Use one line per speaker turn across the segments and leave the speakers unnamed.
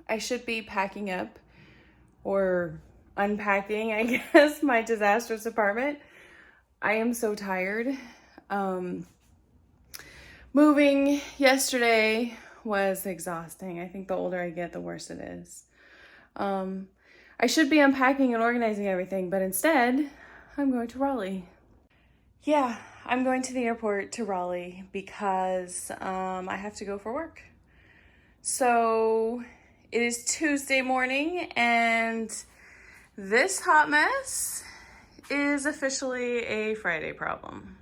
I should be packing up or unpacking, I guess, my disastrous apartment. I am so tired. Moving yesterday was exhausting. I think the older I get, the worse it is. I should be unpacking and organizing everything, but instead, I'm going to Raleigh. Yeah, I'm going to the airport to Raleigh because I have to go for work. So it is Tuesday morning and this hot mess is officially a Friday problem.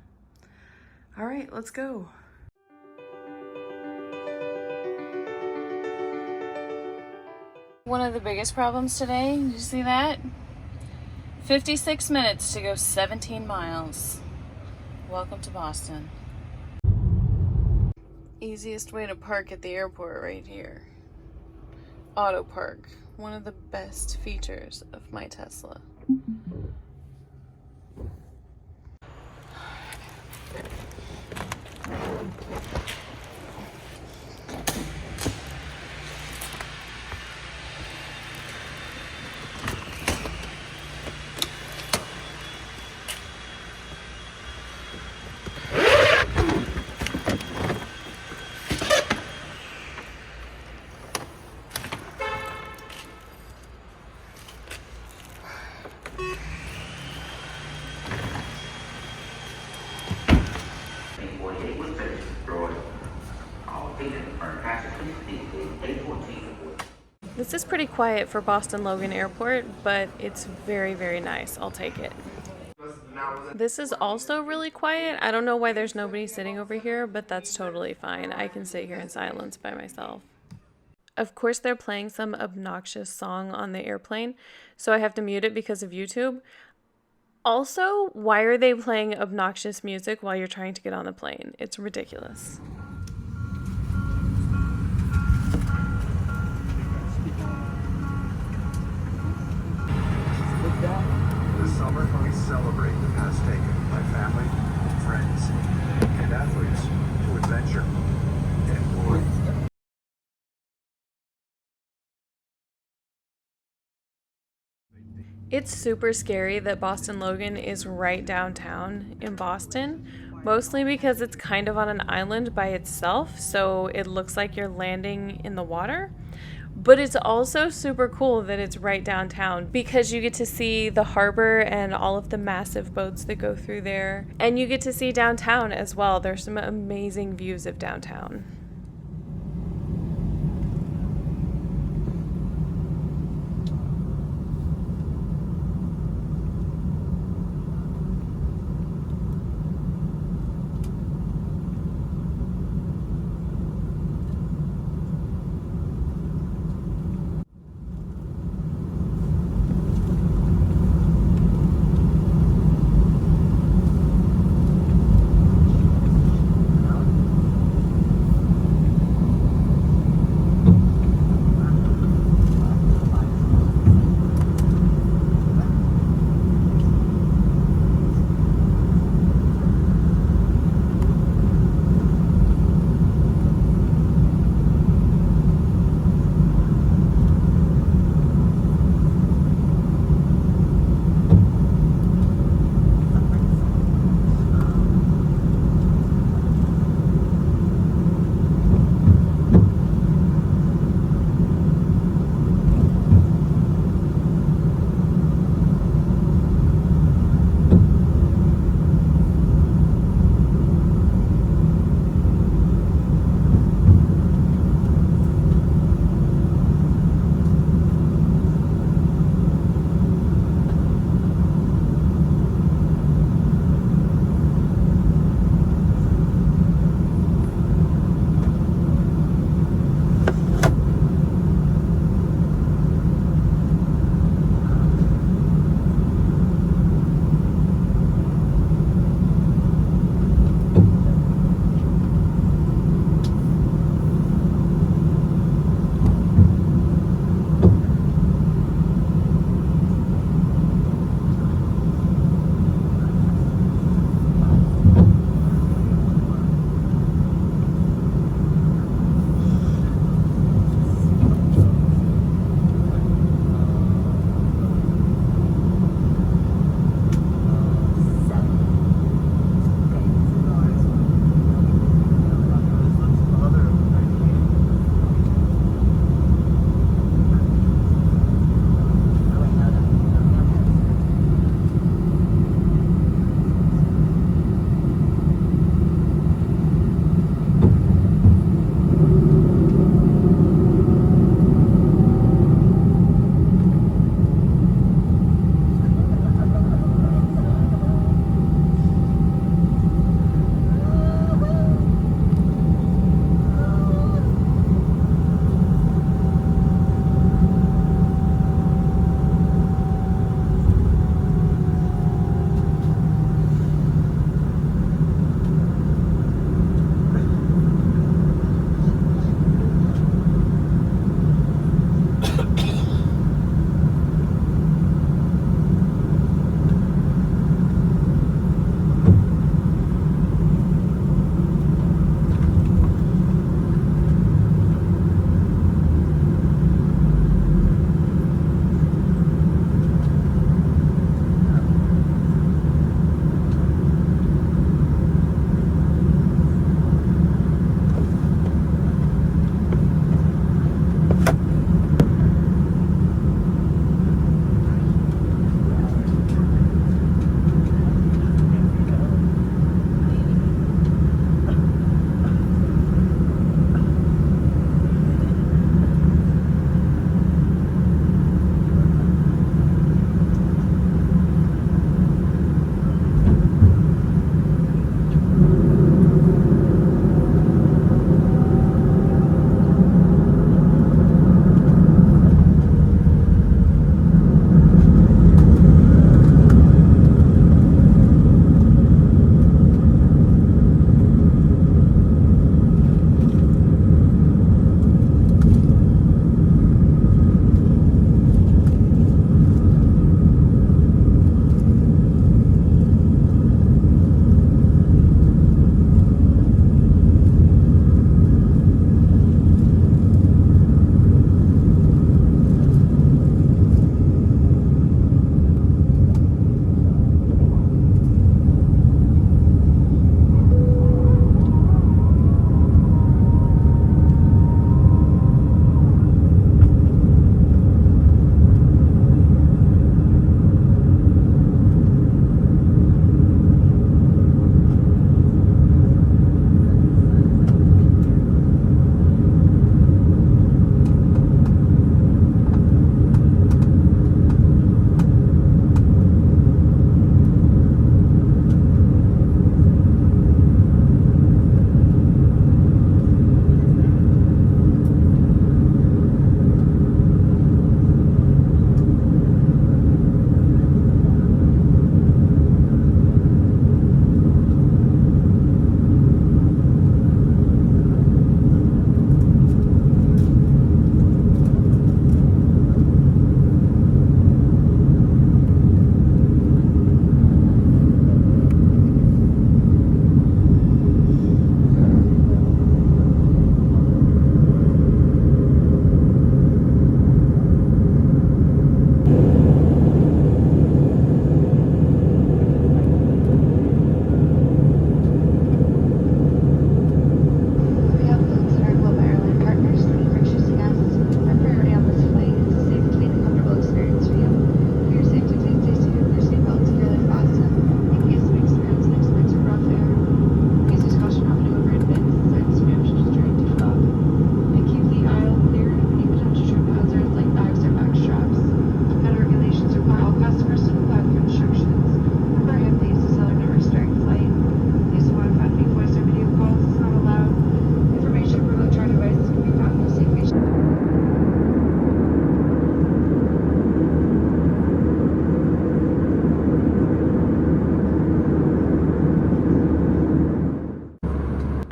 All right, let's go. One of the biggest problems today, did you see that? 56 minutes to go 17 miles. Welcome to Boston. Easiest way to park at the airport right here. Auto park, one of the best features of my Tesla. This is pretty quiet for Boston Logan Airport, but it's very, very nice. I'll take it. This is also really quiet. I don't know why there's nobody sitting over here, but that's totally fine. I can sit here in silence by myself. Of course, they're playing some obnoxious song on the airplane, so I have to mute it because of YouTube. Also, why are they playing obnoxious music while you're trying to get on the plane? It's ridiculous.
This summer, we celebrate the past taken by family, friends, and athletes to adventure and glory.
It's super scary that Boston Logan is right downtown in Boston, mostly because it's kind of on an island by itself, so it looks like you're landing in the water. But it's also super cool that it's right downtown because you get to see the harbor and all of the massive boats that go through there. And you get to see downtown as well. There's some amazing views of downtown.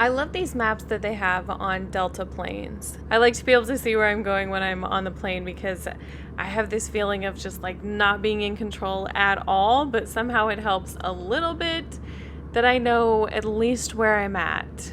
I love these maps that they have on Delta planes. I like to be able to see where I'm going when I'm on the plane because I have this feeling of just like not being in control at all, but somehow it helps a little bit that I know at least where I'm at.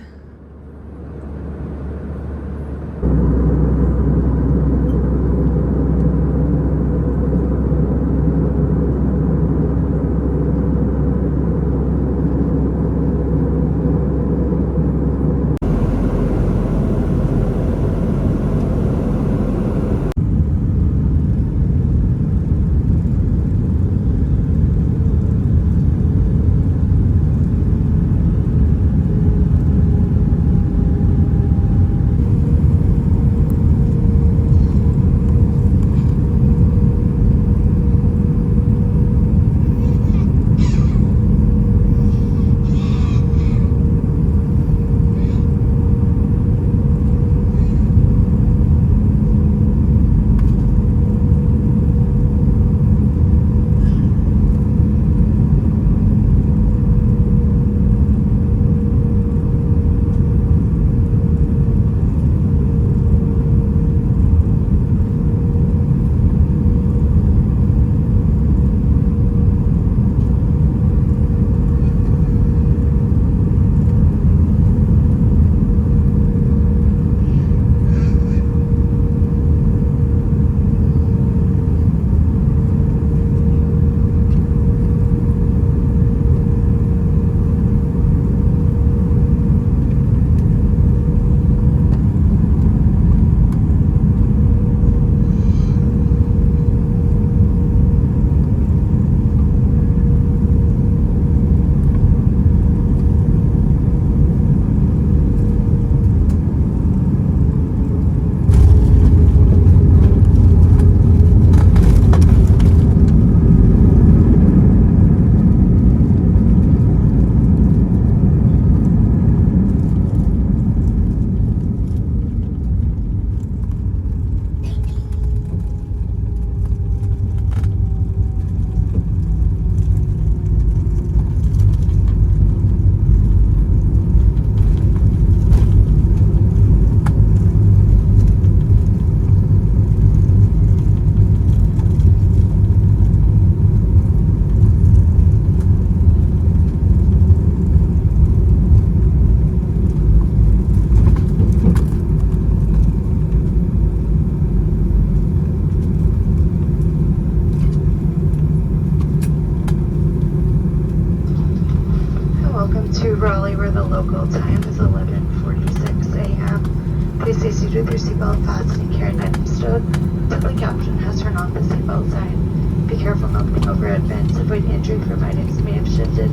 To Raleigh, where the local time is 11:46 a.m. Please stay seated with your seatbelt fastened and carry an item stowed until the captain has turned on the seatbelt sign. Be careful when opening overhead bins. Avoid injury from items that may have shifted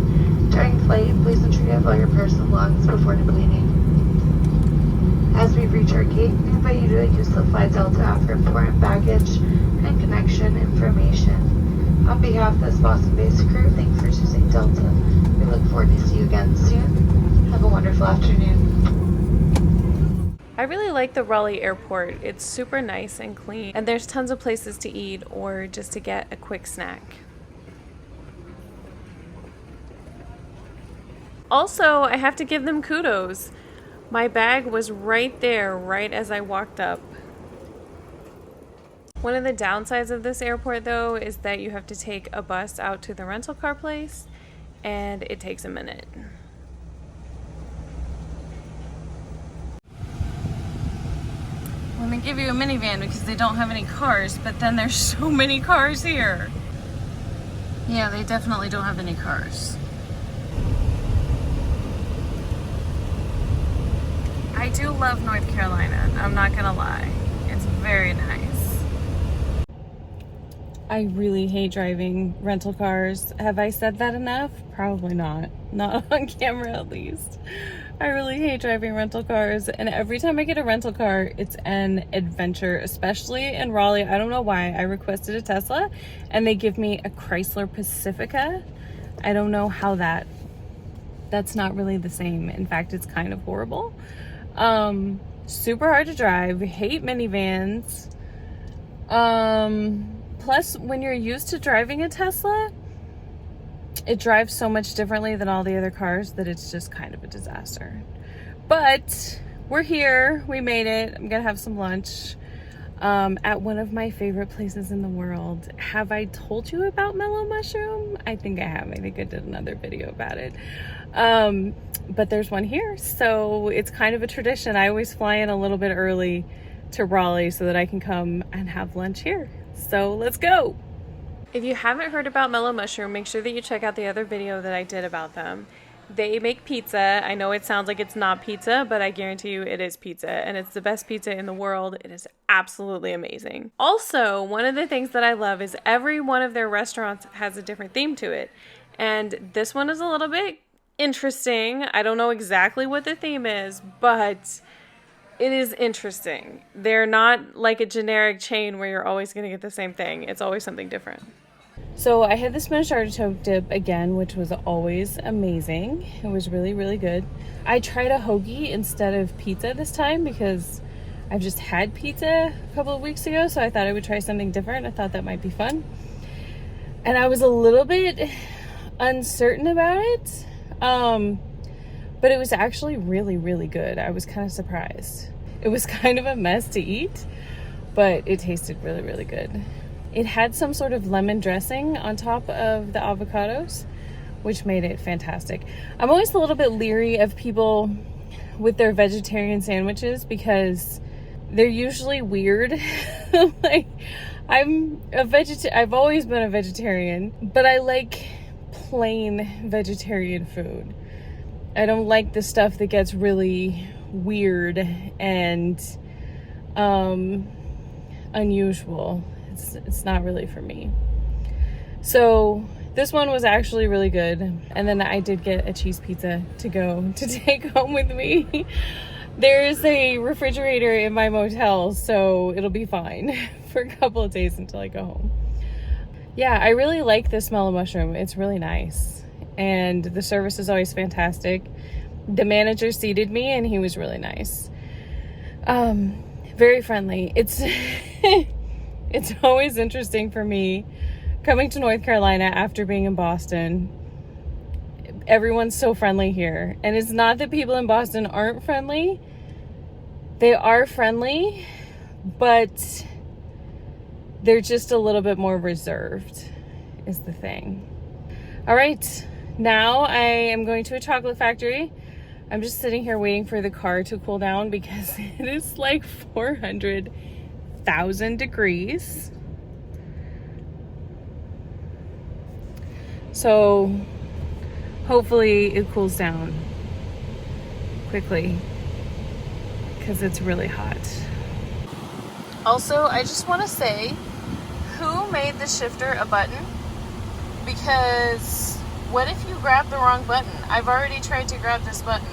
during flight. Please ensure you have all your personal belongings before depleting. As we reach our gate, we invite you to use the Fly Delta app for important baggage and connection information. On behalf of this Boston-based crew, thank you for choosing Delta. We look forward to see you again soon. Have a wonderful afternoon.
I really like the Raleigh airport. It's super nice and clean, and there's tons of places to eat or just to get a quick snack. Also, I have to give them kudos. My bag was right there, right as I walked up. One of the downsides of this airport, though, is that you have to take a bus out to the rental car place, and it takes a minute. I'm gonna give you a minivan because they don't have any cars, but then there's so many cars here. Yeah, they definitely don't have any cars. I do love North Carolina, I'm not gonna lie. It's very nice. I really hate driving rental cars. Have I said that enough? Probably not. Not on camera, at least. I really hate driving rental cars, and every time I get a rental car, it's an adventure, especially in Raleigh. I don't know why. I requested a Tesla, and they give me a Chrysler Pacifica. I don't know how that's not really the same. In fact, it's kind of horrible. Super hard to drive. Hate minivans. Plus, when you're used to driving a Tesla, it drives so much differently than all the other cars that it's just kind of a disaster. But we're here, we made it. I'm gonna have some lunch at one of my favorite places in the world. Have I told you about MellowMushroom? I think I have. I think I did another video about it. But there's one here, so it's kind of a tradition. I always fly in a little bit early to Raleigh so that I can come and have lunch here. So let's go. If you haven't heard about MellowMushroom, make sure that you check out the other video that I did about them. They make pizza. I know it sounds like it's not pizza, but I guarantee you it is pizza, and it's the best pizza in the world. It is absolutely amazing. Also, one of the things that I love is every one of their restaurants has a different theme to it, and this one is a little bit interesting. I don't know exactly what the theme is, but it is interesting. They're not like a generic chain where you're always going to get the same thing. It's always something different. So I had the spinach artichoke dip again, which was always amazing. It was really, really good. I tried a hoagie instead of pizza this time because I've just had pizza a couple of weeks ago, so I thought I would try something different. I thought that might be fun. And I was a little bit uncertain about it, but it was actually really, really good. I was kind of surprised. It was kind of a mess to eat, but it tasted really, really good. It had some sort of lemon dressing on top of the avocados, which made it fantastic. I'm always a little bit leery of people with their vegetarian sandwiches because they're usually weird. Like, I've always been a vegetarian, but I like plain vegetarian food. I don't like the stuff that gets really weird and unusual. It's not really for me. So this one was actually really good. And then I did get a cheese pizza to take home with me. There is a refrigerator in my motel, so it'll be fine for a couple of days until I go home. Yeah, I really like this MellowMushroom. It's really nice. And the service is always fantastic. The manager seated me and he was really nice. Very friendly. It's always interesting for me coming to North Carolina after being in Boston. Everyone's so friendly here. And it's not that people in Boston aren't friendly. They are friendly, but they're just a little bit more reserved is the thing. All right, now I am going to a chocolate factory. I'm just sitting here waiting for the car to cool down because it is like 400,000 degrees. So hopefully it cools down quickly because it's really hot. Also, I just want to say, who made the shifter a button? Because what if you grab the wrong button? I've already tried to grab this button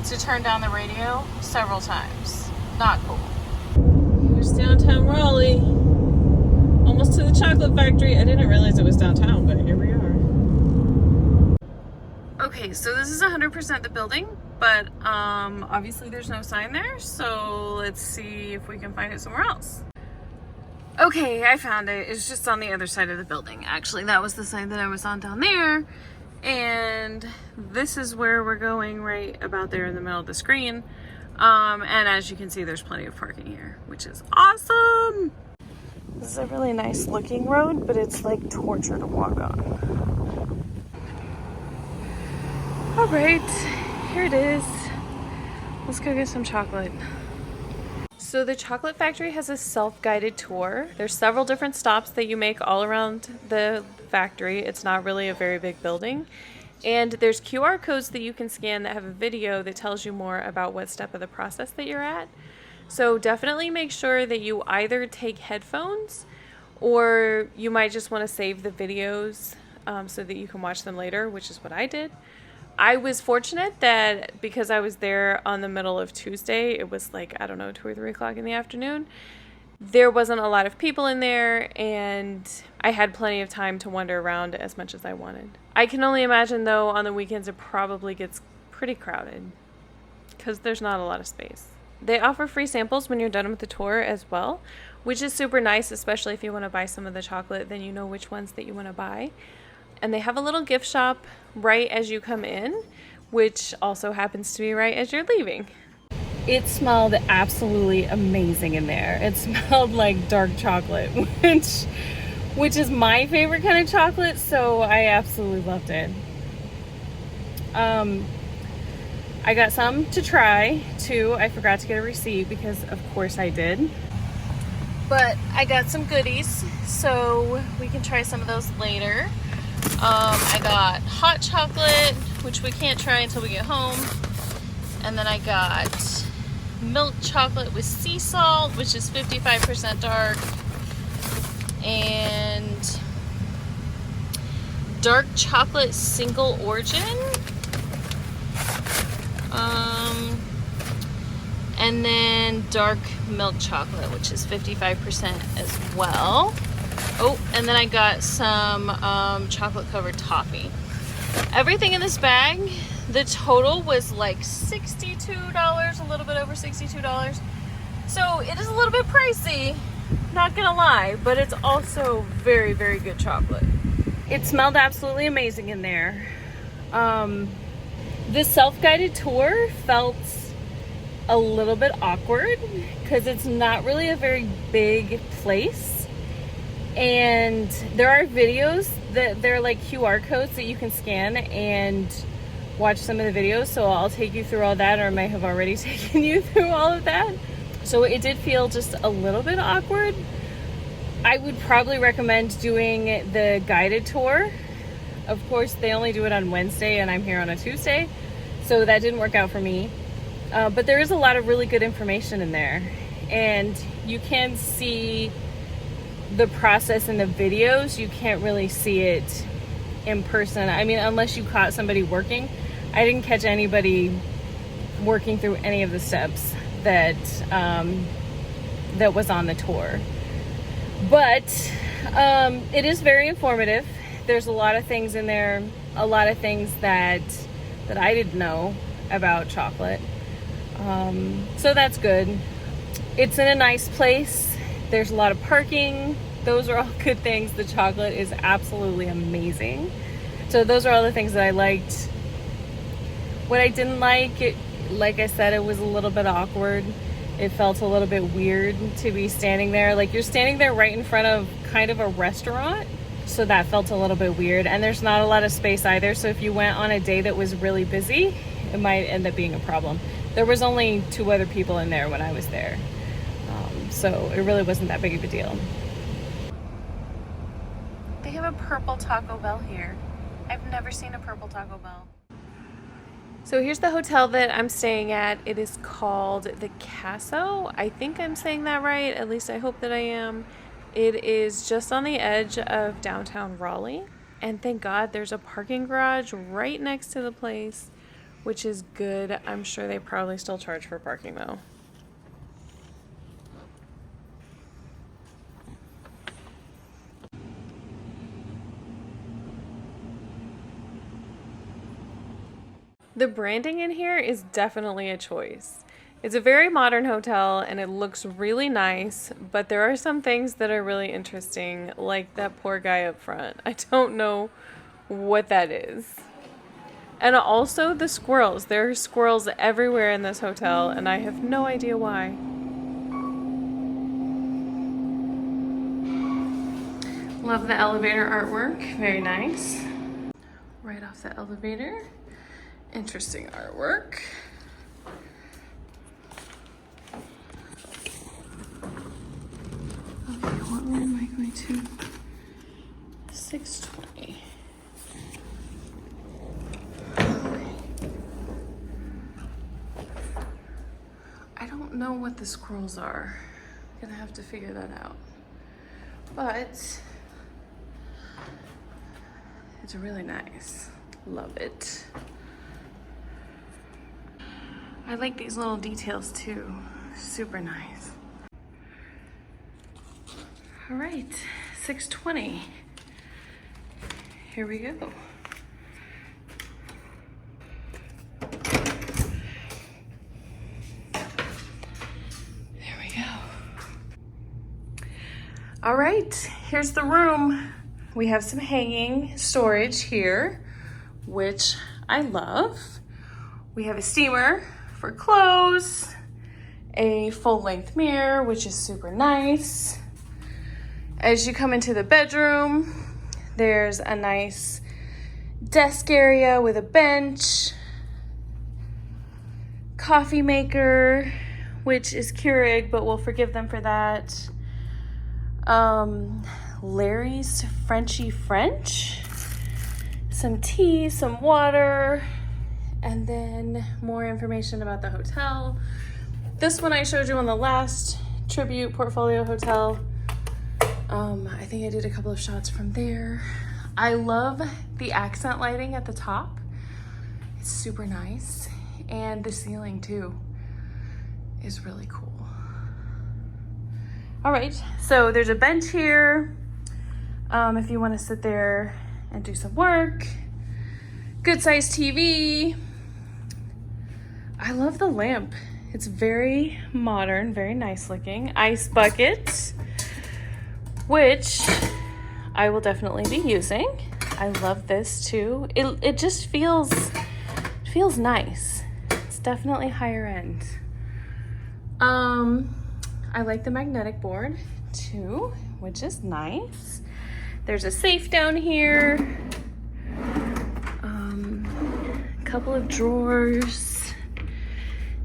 to turn down the radio several times. Not cool. Here's downtown Raleigh. Almost to the chocolate factory. I didn't realize it was downtown, but here we are. Okay, so this is 100% the building, but obviously there's no sign there, so let's see if we can find it somewhere else. Okay, I found it. It's just on the other side of the building. Actually, that was the side that I was on down there. And this is where we're going, right about there in the middle of the screen. And as you can see, there's plenty of parking here, which is awesome. This is a really nice looking road, but it's like torture to walk on. All right, here it is. Let's go get some chocolate. So the chocolate factory has a self-guided tour. There's several different stops that you make all around the factory. It's not really a very big building. And there's QR codes that you can scan that have a video that tells you more about what step of the process that you're at. So definitely make sure that you either take headphones or you might just want to save the videos so that you can watch them later, which is what I did. I was fortunate that because I was there on the middle of Tuesday, it was like, I don't know, 2 or 3 o'clock in the afternoon. There wasn't a lot of people in there and I had plenty of time to wander around as much as I wanted. I can only imagine though on the weekends it probably gets pretty crowded because there's not a lot of space. They offer free samples when you're done with the tour as well, which is super nice, especially if you want to buy some of the chocolate, then you know which ones that you want to buy. And they have a little gift shop right as you come in, which also happens to be right as you're leaving. It smelled absolutely amazing in there. It smelled like dark chocolate, which is my favorite kind of chocolate, so I absolutely loved it. I got some to try too. I forgot to get a receipt because of course I did. But I got some goodies, so we can try some of those later. I got hot chocolate, which we can't try until we get home. And then I got milk chocolate with sea salt, which is 55% dark. And dark chocolate single origin. And then dark milk chocolate, which is 55% as well. Oh, and then I got some chocolate covered toffee. Everything in this bag, the total was like $62, a little bit over $62. So it is a little bit pricey, not gonna lie, but it's also very, very good chocolate. It smelled absolutely amazing in there. The self-guided tour felt a little bit awkward because it's not really a very big place, and there are videos that they're like QR codes that you can scan and watch some of the videos, so I'll take you through all that, or I might have already taken you through all of that. So it did feel just a little bit awkward. I would probably recommend doing the guided tour. Of course, they only do it on Wednesday and I'm here on a Tuesday, so that didn't work out for me. But there is a lot of really good information in there, and you can see the process in the videos. You can't really see it in person. I mean, unless you caught somebody working. I didn't catch anybody working through any of the steps that that was on the tour. But it is very informative. There's a lot of things in there, a lot of things that I didn't know about chocolate. So that's good. It's in a nice place. There's a lot of parking. Those are all good things. The chocolate is absolutely amazing. So those are all the things that I liked. What I didn't like, like I said, it was a little bit awkward. It felt a little bit weird to be standing there. Like, you're standing there right in front of kind of a restaurant. So that felt a little bit weird. And there's not a lot of space either. So if you went on a day that was really busy, it might end up being a problem. There was only 2 other people in there when I was there. So it really wasn't that big of a deal. They have a purple Taco Bell here. I've never seen a purple Taco Bell. So here's the hotel that I'm staying at. It is called the Casso. I think I'm saying that right. At least I hope that I am. It is just on the edge of downtown Raleigh. And thank God there's a parking garage right next to the place, which is good. I'm sure they probably still charge for parking though. The branding in here is definitely a choice. It's a very modern hotel and it looks really nice, but there are some things that are really interesting, like that poor guy up front. I don't know what that is. And also the squirrels. There are squirrels everywhere in this hotel and I have no idea why. Love the elevator artwork, very nice. Right off the elevator. Interesting artwork. Okay, what room am I going to? 620. I don't know what the scrolls are. I'm gonna have to figure that out. But it's really nice. Love it. I like these little details too. Super nice. All right, 620. Here we go. There we go. All right, here's the room. We have some hanging storage here, which I love. We have a steamer for clothes, a full-length mirror, which is super nice. As you come into the bedroom, there's a nice desk area with a bench, coffee maker, which is Keurig, but we'll forgive them for that. Larry's Frenchy French, some tea, some water, and then more information about the hotel. This one I showed you on the last Tribute Portfolio Hotel. I think I did a couple of shots from there. I love the accent lighting at the top. It's super nice. And the ceiling too is really cool. All right, so there's a bench here. If you want to sit there and do some work. Good sized TV. I love the lamp. It's very modern, very nice looking. Ice bucket, which I will definitely be using. I love this too. It just feels nice. It's definitely higher end. I like the magnetic board too, which is nice. There's a safe down here. A couple of drawers.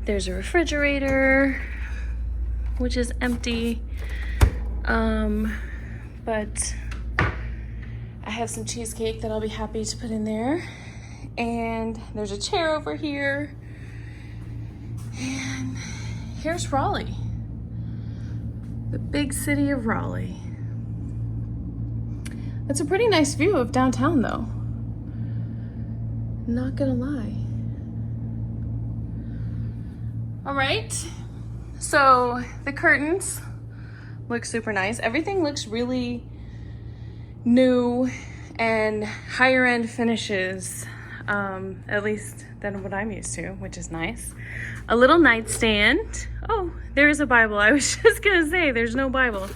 There's a refrigerator, which is empty. But I have some cheesecake that I'll be happy to put in there. And there's a chair over here. And here's Raleigh, the big city of Raleigh. It's a pretty nice view of downtown though. Not gonna lie. All right, so the curtains look super nice. Everything looks really new and higher end finishes, at least than what I'm used to, which is nice. A little nightstand. Oh, there is a Bible. I was just gonna say there's no Bible,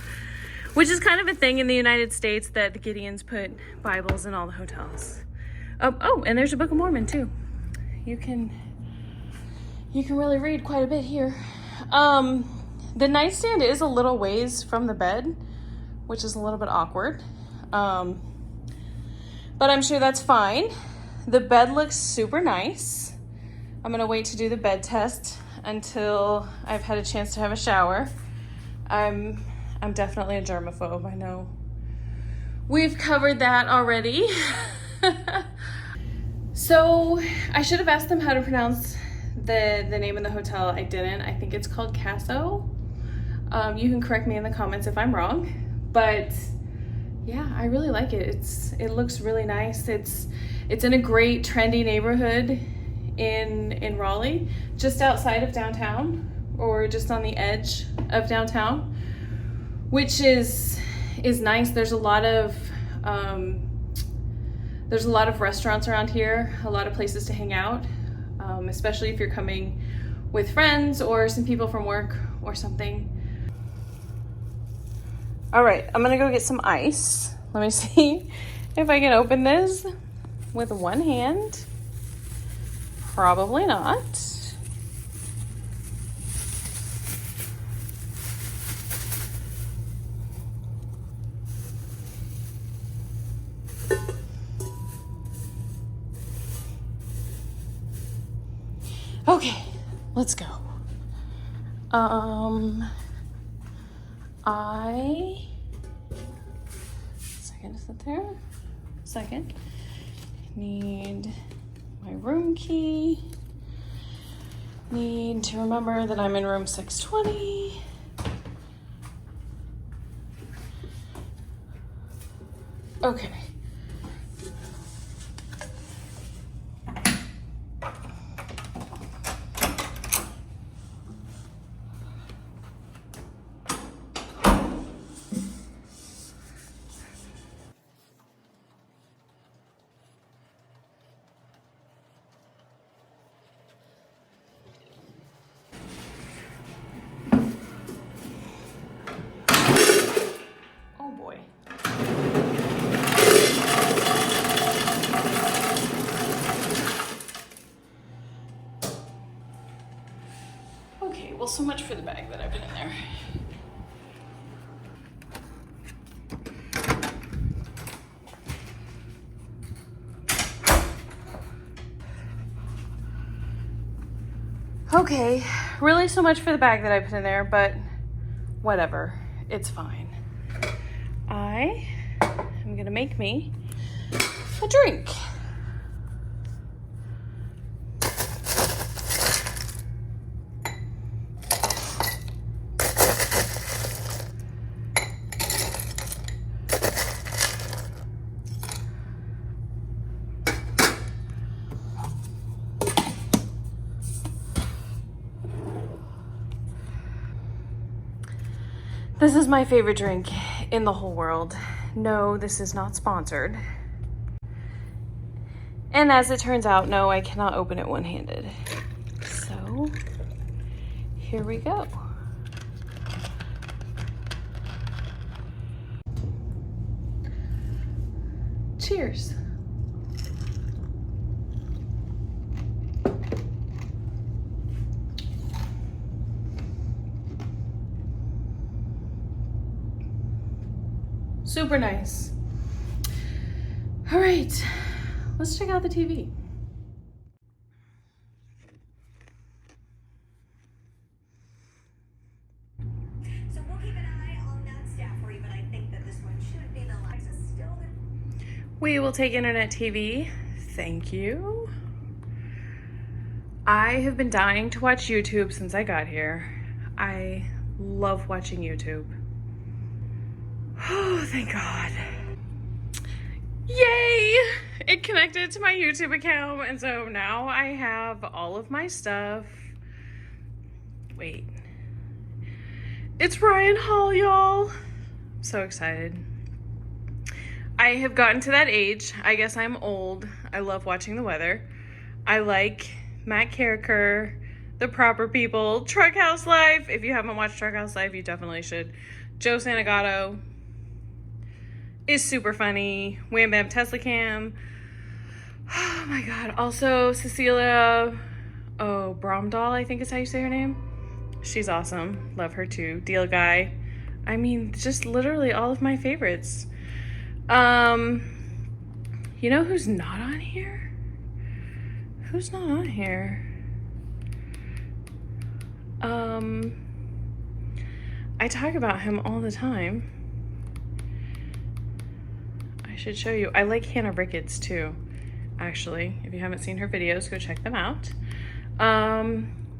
which is kind of a thing in the United States that the Gideons put Bibles in all the hotels. Oh, and there's a Book of Mormon too. You can really read quite a bit here. The nightstand is a little ways from the bed, which is a little bit awkward. But I'm sure that's fine. The bed looks super nice. I'm gonna wait to do the bed test until I've had a chance to have a shower. I'm definitely a germaphobe, I know. We've covered that already. So I should have asked them how to pronounce the name of the hotel. I didn't. I think it's called Casso. You can correct me in the comments if I'm wrong, but yeah, I really like it. It looks really nice. It's in a great trendy neighborhood in Raleigh, just outside of downtown, or just on the edge of downtown, which is nice. There's a lot of restaurants around here, a lot of places to hang out, especially if you're coming with friends or some people from work or something. All right, I'm gonna go get some ice. Let me see if I can open this with one hand. Probably not. Okay, let's go. Second, is it there? Second. Need my room key. Need to remember that I'm in room 620. Okay. Okay, really so much for the bag that I put in there, but whatever, it's fine. I am gonna make me a drink. This is my favorite drink in the whole world. No, this is not sponsored. And as it turns out, no, I cannot open it one-handed. So, here we go. Cheers. Super nice. All right, let's check out the TV.
So we'll keep an eye on that staff for you, but I think that this one should be the last. Still
We will take internet TV. Thank you. I have been dying to watch YouTube since I got here. I love watching YouTube. Oh, thank God. Yay! It connected to my YouTube account, and so now I have all of my stuff. Wait. It's Ryan Hall, y'all. I'm so excited. I have gotten to that age. I guess I'm old. I love watching the weather. I like Matt Carricker, The Proper People, Truck House Life. If you haven't watched Truck House Life, you definitely should. Joe Santagato is super funny. Wham Bam Tesla Cam. Oh my God. Also Cecilia Bromdahl, I think is how you say her name. She's awesome. Love her too. Deal Guy. I mean, just literally all of my favorites. You know who's not on here? Who's not on here? I talk about him all the time. I should show you. I like Hannah Ricketts too, actually. If you haven't seen her videos, go check them out.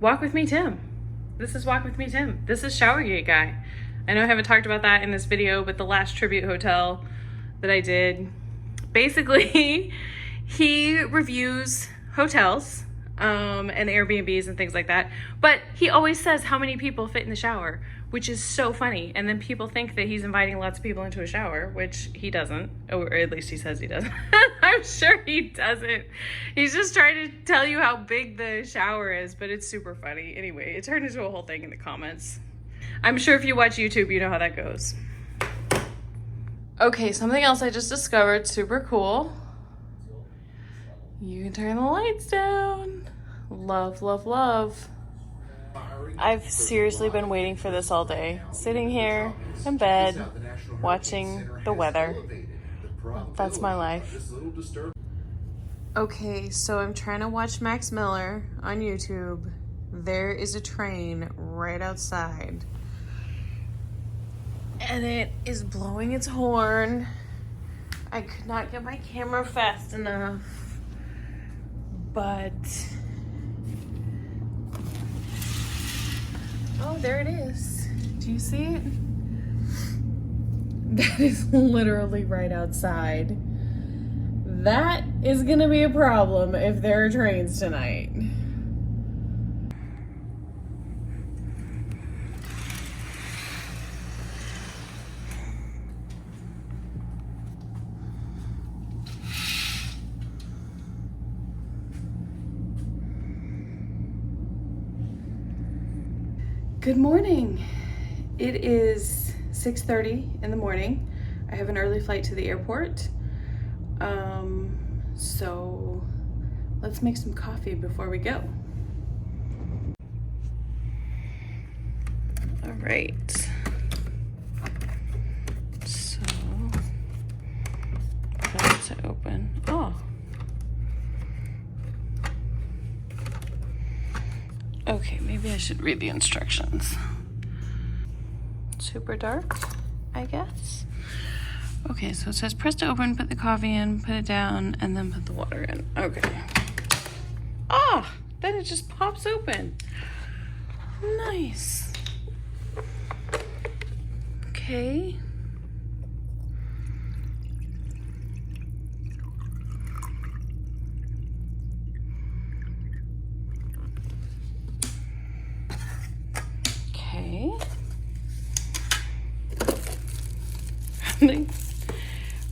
Walk With Me Tim. This is Walk With Me Tim. This is Showergate Guy. I know I haven't talked about that in this video, but the last tribute hotel that I did, basically, he reviews hotels and Airbnbs and things like that, but he always says how many people fit in the shower, which is so funny. And then people think that he's inviting lots of people into a shower, which he doesn't, or at least he says he doesn't. I'm sure he doesn't. He's just trying to tell you how big the shower is, but it's super funny. Anyway, it turned into a whole thing in the comments. I'm sure if you watch YouTube, you know how that goes. Okay, something else I just discovered, super cool. You can turn the lights down. Love, love, love. I've seriously been waiting for this all day. Sitting here in bed, watching the weather. That's my life. Okay, so I'm trying to watch Max Miller on YouTube. There is a train right outside. And it is blowing its horn. I could not get my camera fast enough. But... oh, there it is. Do you see it? That is literally right outside. That is gonna be a problem if there are trains tonight. Good morning. It is 6:30 in the morning. I have an early flight to the airport. So let's make some coffee before we go. All right. So close to open. Oh. Okay, maybe I should read the instructions. Super dark, I guess. Okay, so it says press to open, put the coffee in, put it down, and then put the water in. Okay. Ah, then it just pops open. Nice. Okay. Okay.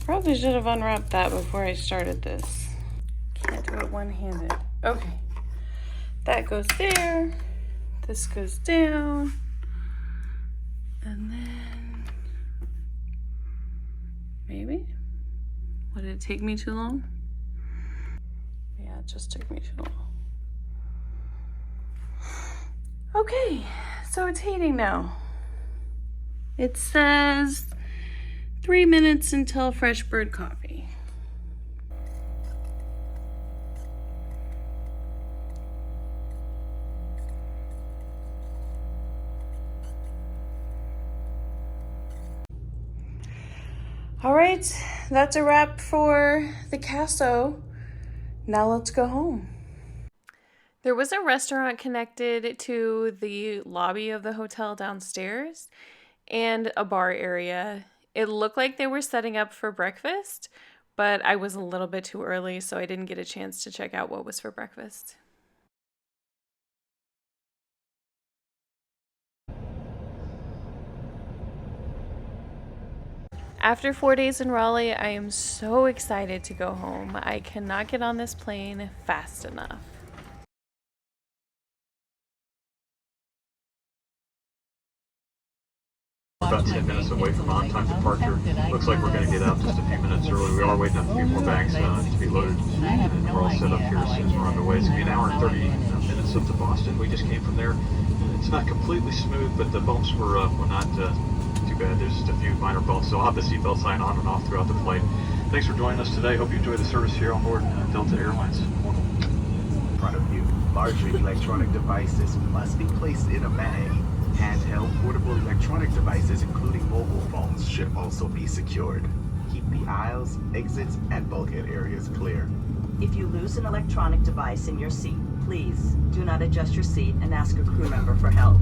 Probably should have unwrapped that before I started this. Can't do it one-handed. Okay. That goes there. This goes down. And then maybe? What, did it take me too long? Yeah, it just took me too long. Okay, so it's heating now. It says 3 minutes until fresh brewed coffee. All right, that's a wrap for the Casso. Now let's go home. There was a restaurant connected to the lobby of the hotel downstairs and a bar area. It looked like they were setting up for breakfast, but I was a little bit too early, so I didn't get a chance to check out what was for breakfast. After 4 days in Raleigh, I am so excited to go home. I cannot get on this plane fast enough.
About 10 minutes away from on-time departure. Looks like we're going to get out just a few minutes early. We are waiting on a few more bags to be loaded, and we're all set up here as soon as we're on the way. It's going to be an hour and 30 minutes up to Boston. We just came from there. It's not completely smooth, but the bumps were not too bad. There's just a few minor bumps, so I'll have the seatbelt sign on and off throughout the flight. Thanks for joining us today. Hope you enjoy the service here on board Delta Airlines.
In front of you, larger electronic devices must be placed in a bag. Handheld portable electronic devices, including mobile phones, should also be secured. Keep the aisles, exits, and bulkhead areas clear.
If you lose an electronic device in your seat, please do not adjust your seat and ask a crew member for help.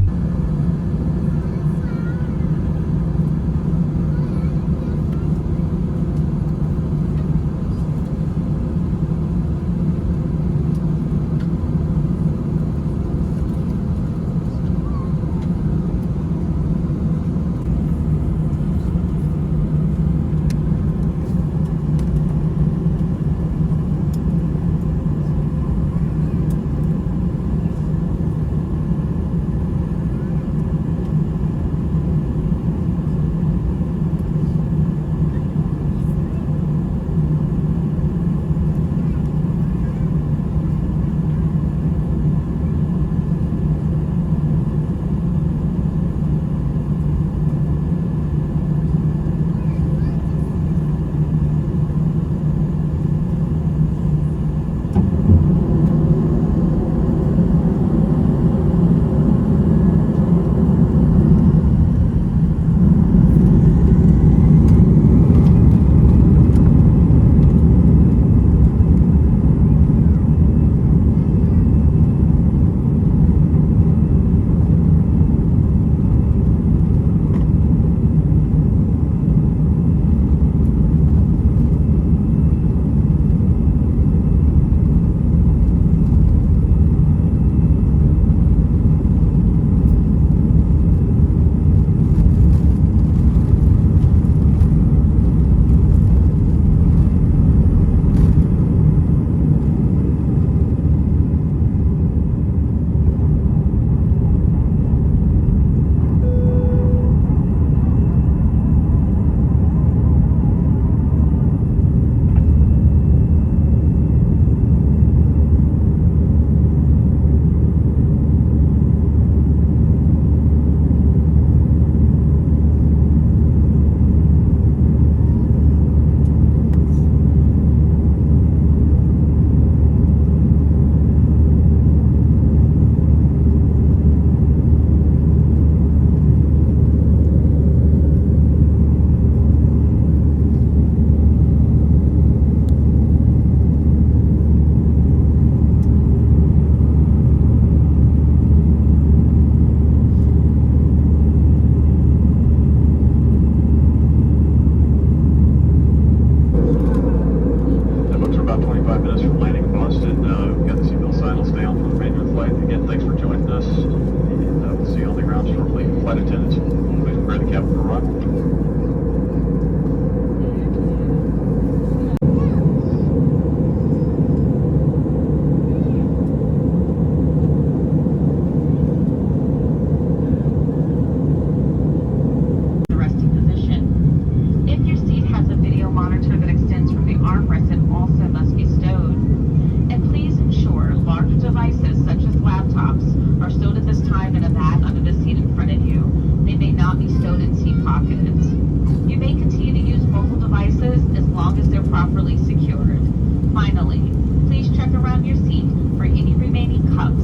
as they're properly secured. Finally, please check around your seat for any remaining cups.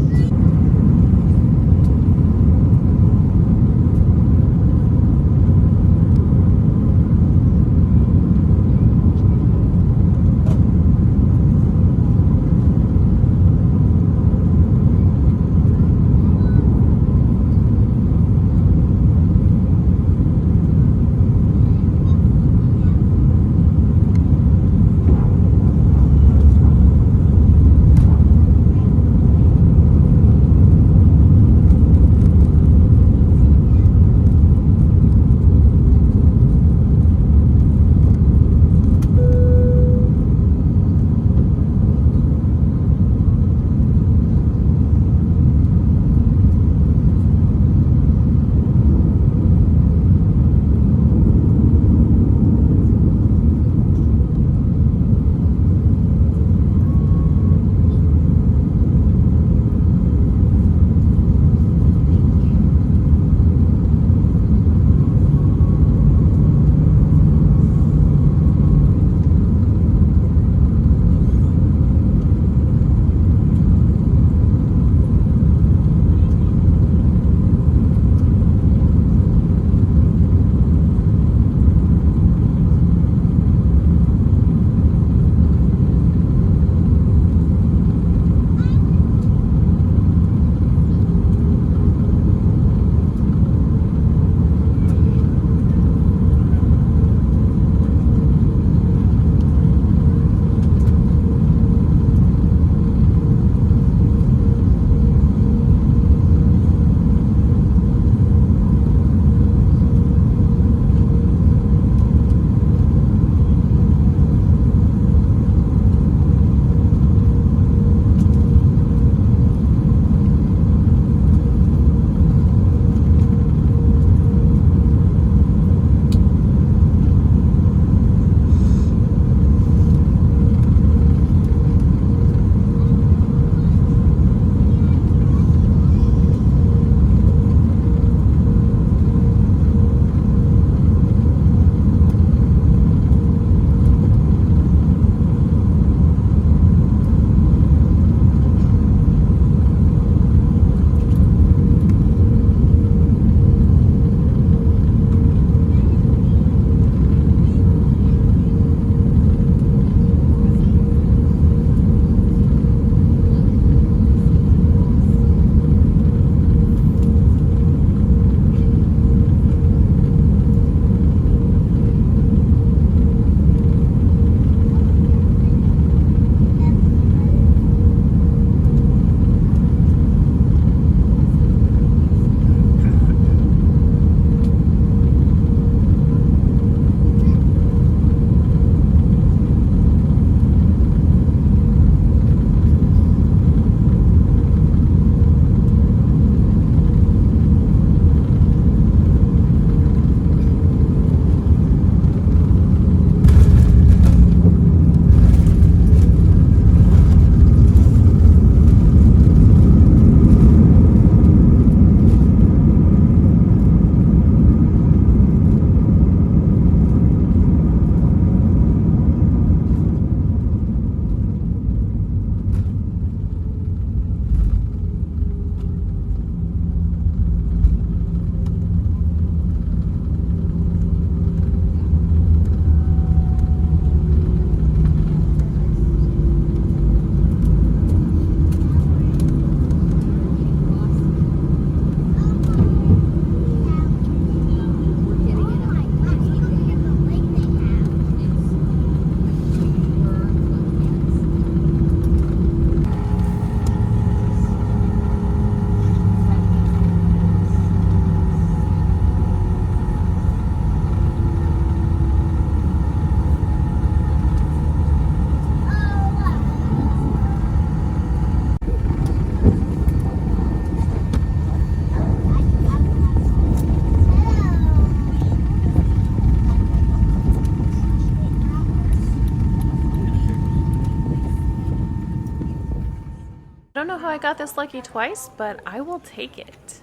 I don't know how I got this lucky twice, but I will take it.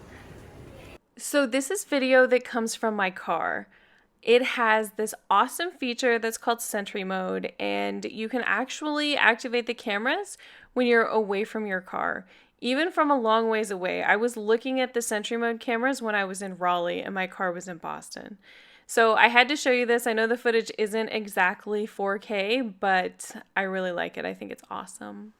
So this is video that comes from my car. it has this awesome feature that's called Sentry mode, and you can actually activate the cameras when you're away from your car, even from a long ways away. I was looking at the Sentry mode cameras when I was in Raleigh and my car was in Boston. So I had to show you this. I know the footage isn't exactly 4K, but I really like it. I think it's awesome.